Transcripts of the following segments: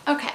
Okay.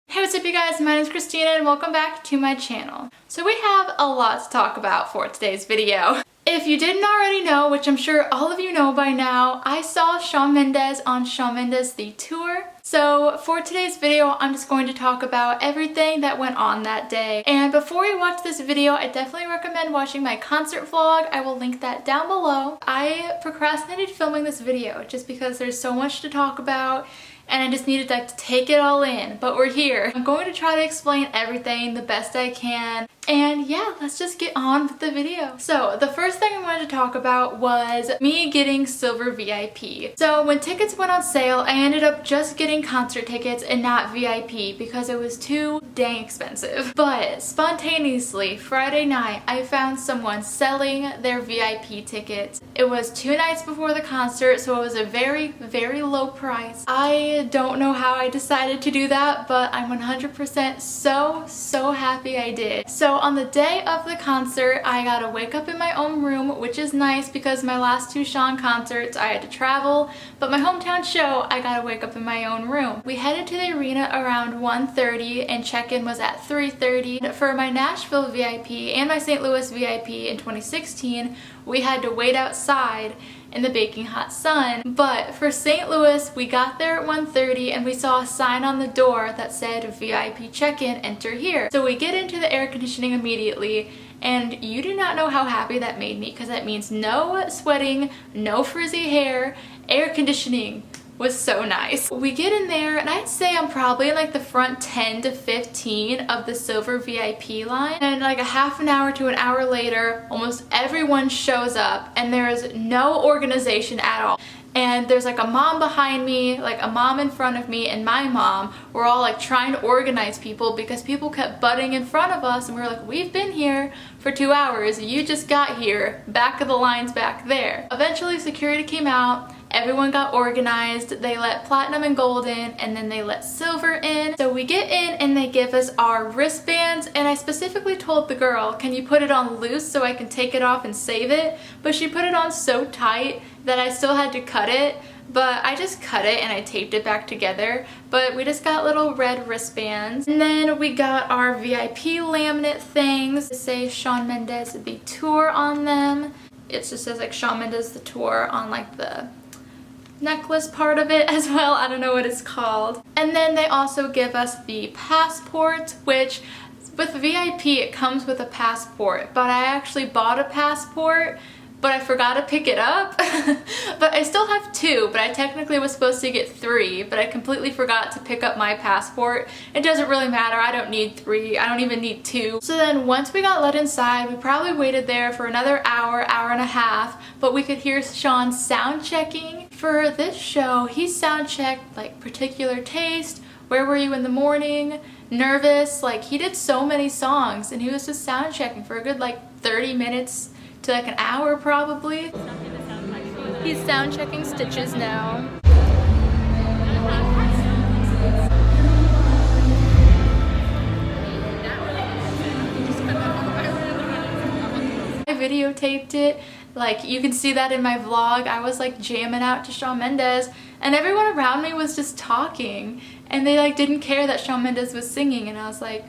Hey, what's up you guys? My name is Christina and welcome back to my channel. So we have a lot to talk about for today's video. If you didn't already know, which I'm sure all of you know by now, I saw Shawn Mendes on Shawn Mendes The Tour. So for today's video, I'm just going to talk about everything that went on that day. And before you watch this video, I definitely recommend watching my concert vlog. I will link that down below. I procrastinated filming this video just because there's so much to talk about and I just needed to take it all in, but we're here. I'm going to try to explain everything the best I can. And yeah, let's just get on with the video. So the first thing I wanted to talk about was me getting silver VIP. So when tickets went on sale, I ended up just getting concert tickets and not VIP because it was too dang expensive. But spontaneously, Friday night, I found someone selling their VIP tickets. It was 2 nights before the concert, so it was a very, very low price. I don't know how I decided to do that, but I'm 100% so happy I did. So on the day of the concert, I got to wake up in my own room, which is nice because my last 2 Shawn concerts I had to travel, but my hometown show I got to wake up in my own room. We headed to the arena around 1:30 and check-in was at 3:30. For my Nashville VIP and my St. Louis VIP in 2016, we had to wait outside in the baking hot sun. But for St. Louis, we got there at 1:30 and we saw a sign on the door that said VIP check-in, enter here. So we get into the air conditioning immediately, and you do not know how happy that made me because that means no sweating, no frizzy hair, air conditioning was so nice. We get in there and I'd say I'm probably in like the front 10 to 15 of the silver VIP line, and like a half an hour to an hour later almost everyone shows up and there's no organization at all. And there's like a mom behind me, like a mom in front of me, and my mom. We're all like trying to organize people because people kept butting in front of us and we were like, we've been here for 2 hours, you just got here, back of the line's back there. Eventually security came out, everyone got organized, they let platinum and gold in, and then they let silver in. So we get in and they give us our wristbands, and I specifically told the girl, can you put it on loose so I can take it off and save it? But she put it on so tight that I still had to cut it, but I just cut it and I taped it back together. But we just got little red wristbands. And then we got our VIP laminate things that say Shawn Mendes The Tour on them. It just says like Shawn Mendes The Tour on like the necklace part of it as well. I don't know what it's called. And then they also give us the passport, which with VIP it comes with a passport, but I actually bought a passport but I forgot to pick it up. But I still have 2, but I technically was supposed to get 3, but I completely forgot to pick up my passport. It doesn't really matter, I don't need 3, I don't even need 2. So then once we got let inside, we probably waited there for another hour and a half, but we could hear Shawn sound checking. For this show, he sound checked like Particular Taste, Where Were You in the Morning, Nervous, like he did so many songs and he was just sound checking for a good like 30 minutes to like an hour probably. He's sound checking Stitches now. I videotaped it, like you can see that in my vlog. I was like jamming out to Shawn Mendes and everyone around me was just talking and they like didn't care that Shawn Mendes was singing, and I was like,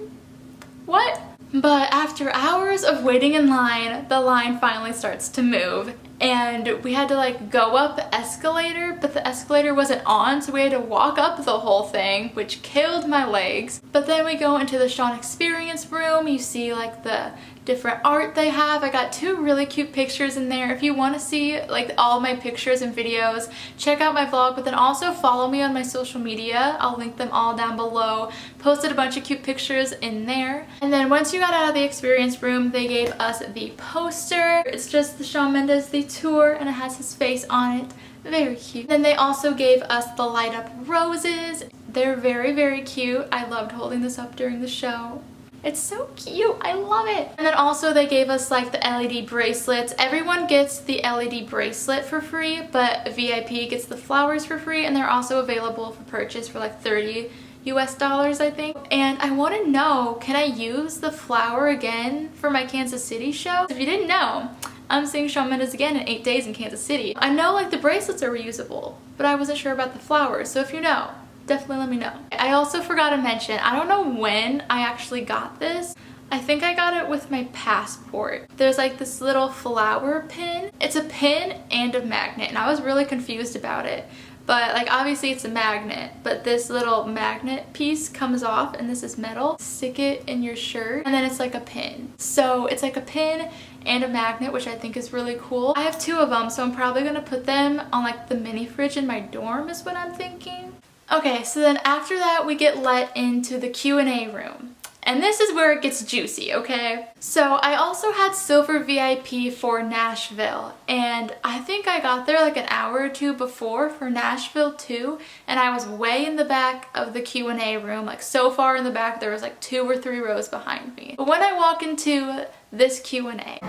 what? But after hours of waiting in line, the line finally starts to move and we had to like go up the escalator, but the escalator wasn't on, so we had to walk up the whole thing, which killed my legs. But then we go into the Shawn Experience room, you see like the different art they have. I got 2 really cute pictures in there. If you want to see like all my pictures and videos, check out my vlog, but then also follow me on my social media. I'll link them all down below. Posted a bunch of cute pictures in there. And then once you got out of the experience room, they gave us the poster. It's just the Shawn Mendes The Tour and it has his face on it. Very cute. Then they also gave us the light up roses. They're very cute. I loved holding this up during the show. It's so cute. I love it. And then also they gave us like the LED bracelets. Everyone gets the LED bracelet for free, but VIP gets the flowers for free, and they're also available for purchase for like $30 US dollars, I think. And I want to know, can I use the flower again for my Kansas City show? If you didn't know, I'm seeing Shawn Mendes again in 8 days in Kansas City. I know like the bracelets are reusable, but I wasn't sure about the flowers. So if you know, definitely let me know. I also forgot to mention, I don't know when I actually got this. I think I got it with my passport. There's like this little flower pin. It's a pin and a magnet, and I was really confused about it. But like obviously it's a magnet, but this little magnet piece comes off and this is metal. Stick it in your shirt and then it's like a pin. So it's like a pin and a magnet, which I think is really cool. I have 2 of them, so I'm probably gonna put them on like the mini fridge in my dorm is what I'm thinking. Okay, so then after that we get let into the Q&A room. And this is where it gets juicy, okay? So I also had silver VIP for Nashville, and I think I got there like an hour or 2 before for Nashville too, and I was way in the back of the Q&A room, like so far in the back there was like 2 or 3 rows behind me. But when I walk into this Q&A,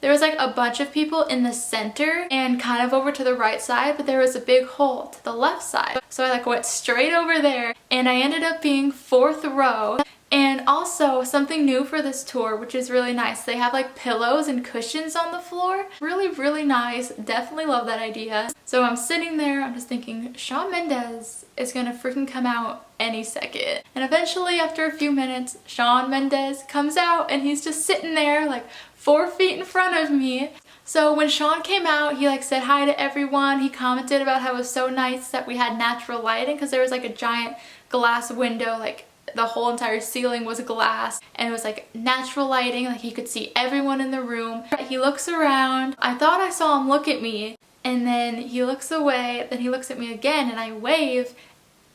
there was like a bunch of people in the center and kind of over to the right side, but there was a big hole to the left side. So I like went straight over there and I ended up being 4th row. And also something new for this tour, which is really nice. They have like pillows and cushions on the floor. Really, really nice. Definitely love that idea. So I'm sitting there, I'm just thinking, Shawn Mendes is gonna freaking come out any second. And eventually after a few minutes, Shawn Mendes comes out and he's just sitting there like 4 feet in front of me. So when Shawn came out, he like said hi to everyone. He commented about how it was so nice that we had natural lighting because there was like a giant glass window, like the whole entire ceiling was glass, and it was like natural lighting, like he could see everyone in the room. He looks around. I thought I saw him look at me, and then he looks away, then he looks at me again, and I wave,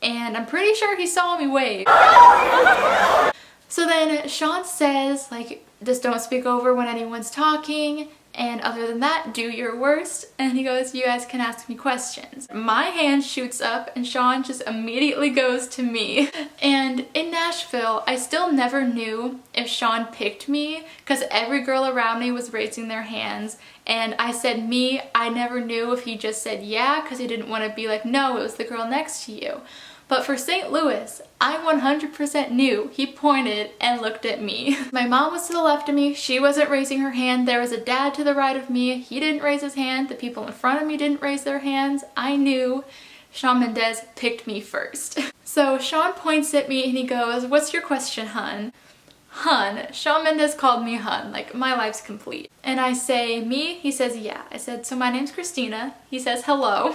and I'm pretty sure he saw me wave. So then Shawn says, like, just don't speak over when anyone's talking, and other than that, do your worst. And he goes, you guys can ask me questions. My hand shoots up and Shawn just immediately goes to me. And in Nashville, I still never knew if Shawn picked me because every girl around me was raising their hands. And I said me, I never knew if he just said yeah because he didn't want to be like, no, it was the girl next to you. But for St. Louis, I 100% knew he pointed and looked at me. My mom was to the left of me. She wasn't raising her hand. There was a dad to the right of me. He didn't raise his hand. The people in front of me didn't raise their hands. I knew Shawn Mendes picked me first. So Shawn points at me and he goes, what's your question, hun? Hun. Shawn Mendes called me hun, like my life's complete. And I say, me? He says, yeah. I said, so my name's Christina. He says, hello.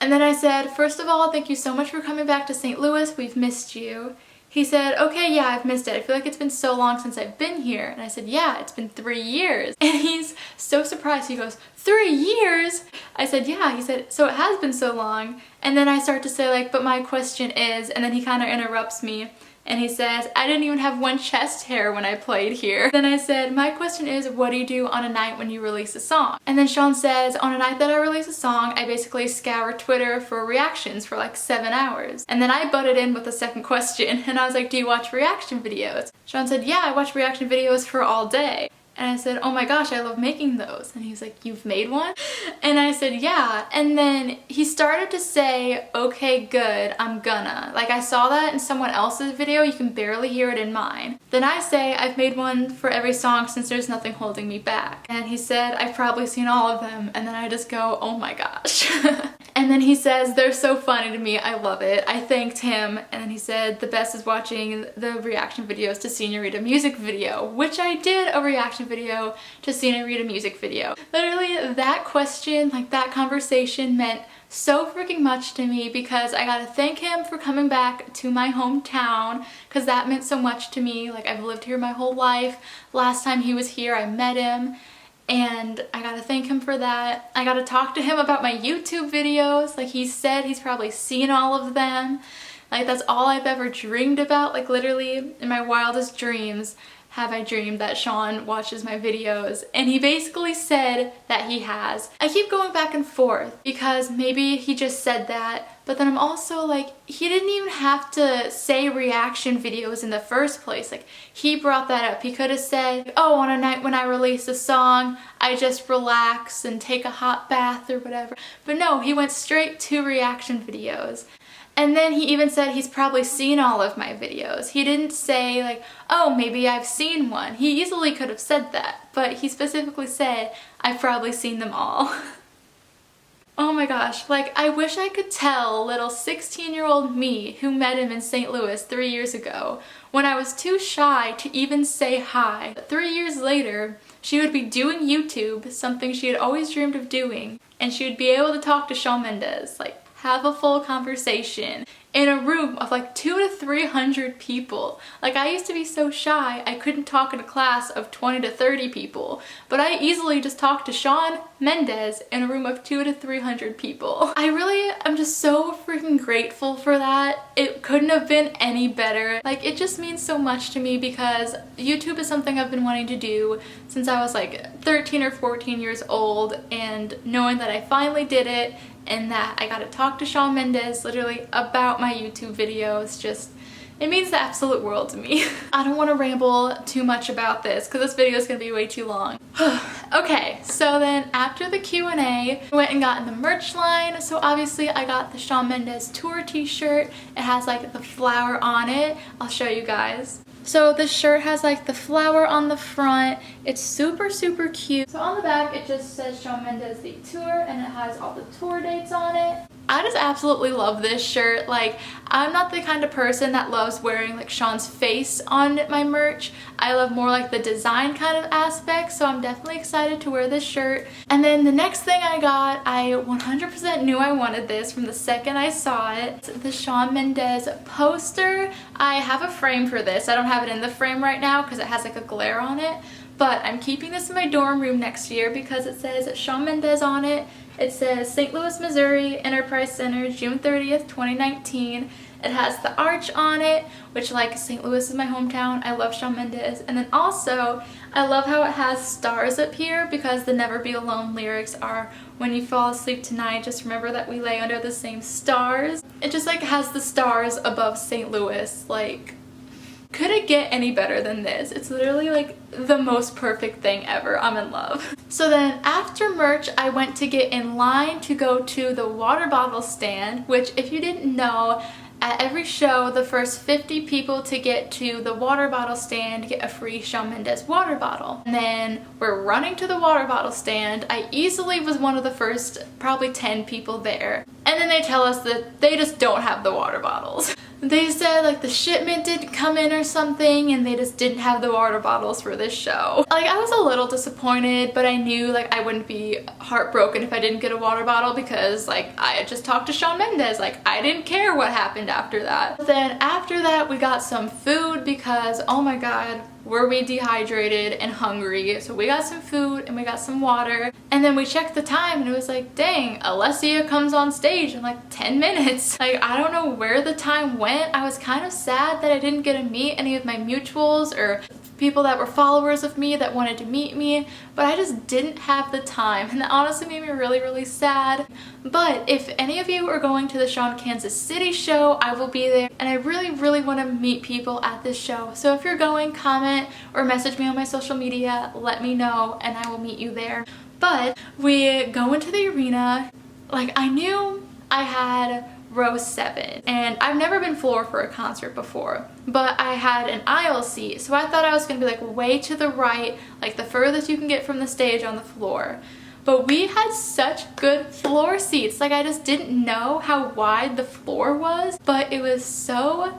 And then I said, first of all, thank you so much for coming back to St. Louis. We've missed you. He said, okay, yeah, I've missed it. I feel like it's been so long since I've been here. And I said, yeah, it's been 3 years. And he's so surprised. He goes, 3 years? I said, yeah. He said, so it has been so long. And then I start to say like, but my question is, and then he kind of interrupts me. And he says, I didn't even have 1 chest hair when I played here. Then I said, my question is, what do you do on a night when you release a song? And then Shawn says, on a night that I release a song, I basically scour Twitter for reactions for like 7 hours. And then I butted in with a second question, and I was like, do you watch reaction videos? Shawn said, yeah, I watch reaction videos for all day. And I said, oh my gosh, I love making those. And he was like, you've made one? And I said, yeah. And then he started to say, okay, good, I'm gonna. Like I saw that in someone else's video, you can barely hear it in mine. Then I say, I've made one for every song since there's nothing holding me back. And he said, I've probably seen all of them. And then I just go, oh my gosh. And then he says, they're so funny to me, I love it. I thanked him, and then he said, the best is watching the reaction videos to Senorita music video, which I did a reaction video to Senorita music video. Literally, that question, like that conversation meant so freaking much to me because I gotta thank him for coming back to my hometown because that meant so much to me. Like I've lived here my whole life. Last time he was here, I met him. And I gotta thank him for that. I gotta talk to him about my YouTube videos. Like he said, he's probably seen all of them. Like that's all I've ever dreamed about. Like literally in my wildest dreams have I dreamed that Shawn watches my videos. And he basically said that he has. I keep going back and forth because maybe he just said that, but then I'm also like, he didn't even have to say reaction videos in the first place. Like he brought that up. He could have said, oh, on a night when I release a song, I just relax and take a hot bath or whatever. But no, he went straight to reaction videos. And then he even said he's probably seen all of my videos. He didn't say like, oh, maybe I've seen one. He easily could have said that, but he specifically said, I've probably seen them all. Oh my gosh, like I wish I could tell little 16-year-old me who met him in St. Louis 3 years ago when I was too shy to even say hi. 3 years later, she would be doing YouTube, something she had always dreamed of doing, and she would be able to talk to Shawn Mendes, like have a full conversation in a room of like 200 to 300 people. Like I used to be so shy I couldn't talk in a class of 20 to 30 people, but I easily just talked to Shawn Mendes in a room of 200 to 300 people. I'm just so freaking grateful for that. It couldn't have been any better. Like it just means so much to me because YouTube is something I've been wanting to do since I was like 13 or 14 years old, and knowing that I finally did it and that I got to talk to Shawn Mendes literally about my YouTube videos, just, it means the absolute world to me. I don't want to ramble too much about this because this video is going to be way too long. Okay, so then after the Q&A, we went and got in the merch line. So obviously I got the Shawn Mendes tour t-shirt. It has like the flower on it. I'll show you guys. So this shirt has like the flower on the front. It's super, super cute. So on the back, it just says Shawn Mendes the tour, and it has all the tour dates on it. I just absolutely love this shirt. Like, I'm not the kind of person that loves wearing like Shawn's face on my merch. I love more like the design kind of aspect, so I'm definitely excited to wear this shirt. And then the next thing I got, I 100% knew I wanted this from the second I saw it. It's the Shawn Mendes poster. I have a frame for this. I don't have it in the frame right now because it has like a glare on it, but I'm keeping this in my dorm room next year because it says Shawn Mendes on it. It says St. Louis, Missouri, Enterprise Center, June 30th, 2019. It has the arch on it, which like St. Louis is my hometown. I love Shawn Mendes. And then also, I love how it has stars up here because the Never Be Alone lyrics are, when you fall asleep tonight, just remember that we lay under the same stars. It just like has the stars above St. Louis. Like, could it get any better than this? It's literally like the most perfect thing ever. I'm in love. So then after merch, I went to get in line to go to the water bottle stand, which if you didn't know, at every show, the first 50 people to get to the water bottle stand get a free Shawn Mendes water bottle. And then we're running to the water bottle stand. I easily was one of the first probably 10 people there. And then they tell us that they just don't have the water bottles. They said like the shipment didn't come in or something, and they just didn't have the water bottles for this show. Like I was a little disappointed, but I knew like I wouldn't be heartbroken if I didn't get a water bottle because like I had just talked to Shawn Mendes. Like I didn't care what happened after that. But then after that we got some food because oh my god, were we dehydrated and hungry. So we got some food and we got some water, and then we checked the time and it was like, dang, Alessia comes on stage in like 10 minutes. Like I don't know where the time went. I was kind of sad that I didn't get to meet any of my mutuals or people that were followers of me that wanted to meet me, but I just didn't have the time, and that honestly made me really, really sad. But if any of you are going to the Shawn Kansas City show, I will be there, and I really, really want to meet people at this show. So if you're going, comment or message me on my social media, let me know, and I will meet you there. But we go into the arena. Like I knew I had row 7, and I've never been floor for a concert before, but I had an aisle seat, so I thought I was gonna be like way to the right, like the furthest you can get from the stage on the floor. But we had such good floor seats. Like I just didn't know how wide the floor was, but it was so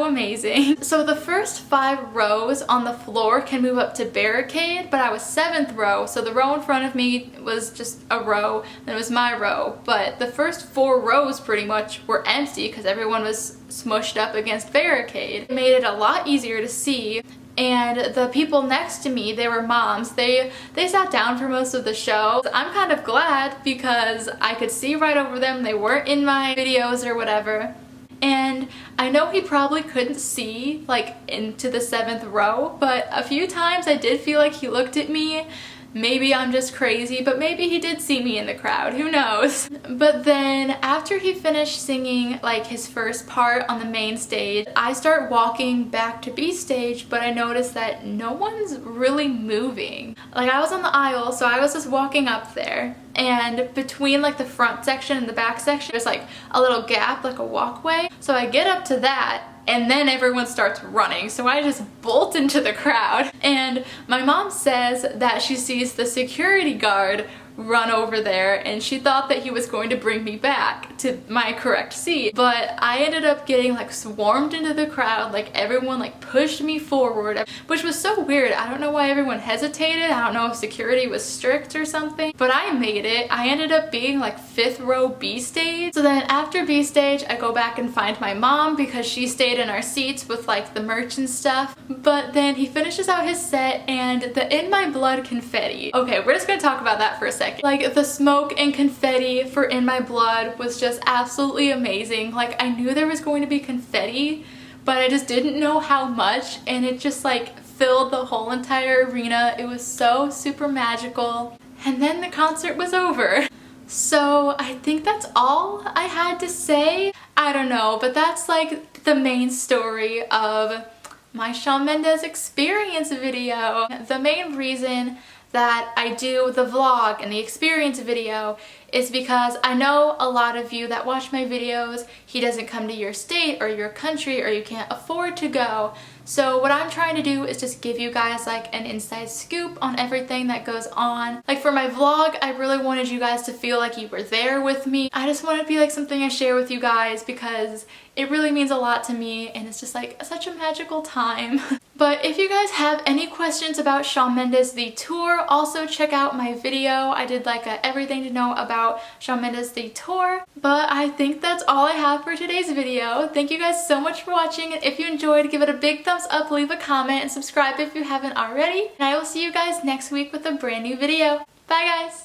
amazing. So the first 5 rows on the floor can move up to barricade, but I was 7th row, so the row in front of me was just a row, then it was my row. But the first 4 rows pretty much were empty because everyone was smushed up against barricade. It made it a lot easier to see. And the people next to me, they were moms. They sat down for most of the show. I'm kind of glad because I could see right over them. They weren't in my videos or whatever. And I know he probably couldn't see like into the 7th row, but a few times I did feel like he looked at me maybe I'm just crazy, but maybe he did see me in the crowd, who knows? But then after he finished singing like his first part on the main stage, I start walking back to B stage, but I noticed that no one's really moving. Like I was on the aisle, so I was just walking up there, and between like the front section and the back section, there's like a little gap, like a walkway. So I get up to that, and then everyone starts running, so I just bolt into the crowd. And my mom says that she sees the security guard run over there, and she thought that he was going to bring me back to my correct seat, but I ended up getting like swarmed into the crowd. Like everyone like pushed me forward, which was so weird. I don't know why everyone hesitated. I don't know if security was strict or something, but I made it. I ended up being like 5th row B stage. So then after B stage, I go back and find my mom because she stayed in our seats with like the merch and stuff. But then he finishes out his set, and the In My Blood confetti. Okay, we're just gonna talk about that for a second. Like the smoke and confetti for In My Blood was just absolutely amazing. Like I knew there was going to be confetti, but I just didn't know how much, and it just like filled the whole entire arena. It was so super magical. And then the concert was over. So I think that's all I had to say. I don't know, but that's like the main story of my Shawn Mendes experience video. The main reason that I do the vlog and the experience video is because I know a lot of you that watch my videos, he doesn't come to your state or your country, or you can't afford to go. So what I'm trying to do is just give you guys like an inside scoop on everything that goes on. Like for my vlog, I really wanted you guys to feel like you were there with me. I just want it to be like something I share with you guys because it really means a lot to me, and it's just like such a magical time. But if you guys have any questions about Shawn Mendes the tour, also check out my video. I did like a everything to know about Shawn Mendes the tour. But I think that's all I have for today's video. Thank you guys so much for watching, and if you enjoyed, give it a big thumbs up, leave a comment, and subscribe if you haven't already. And I will see you guys next week with a brand new video. Bye guys!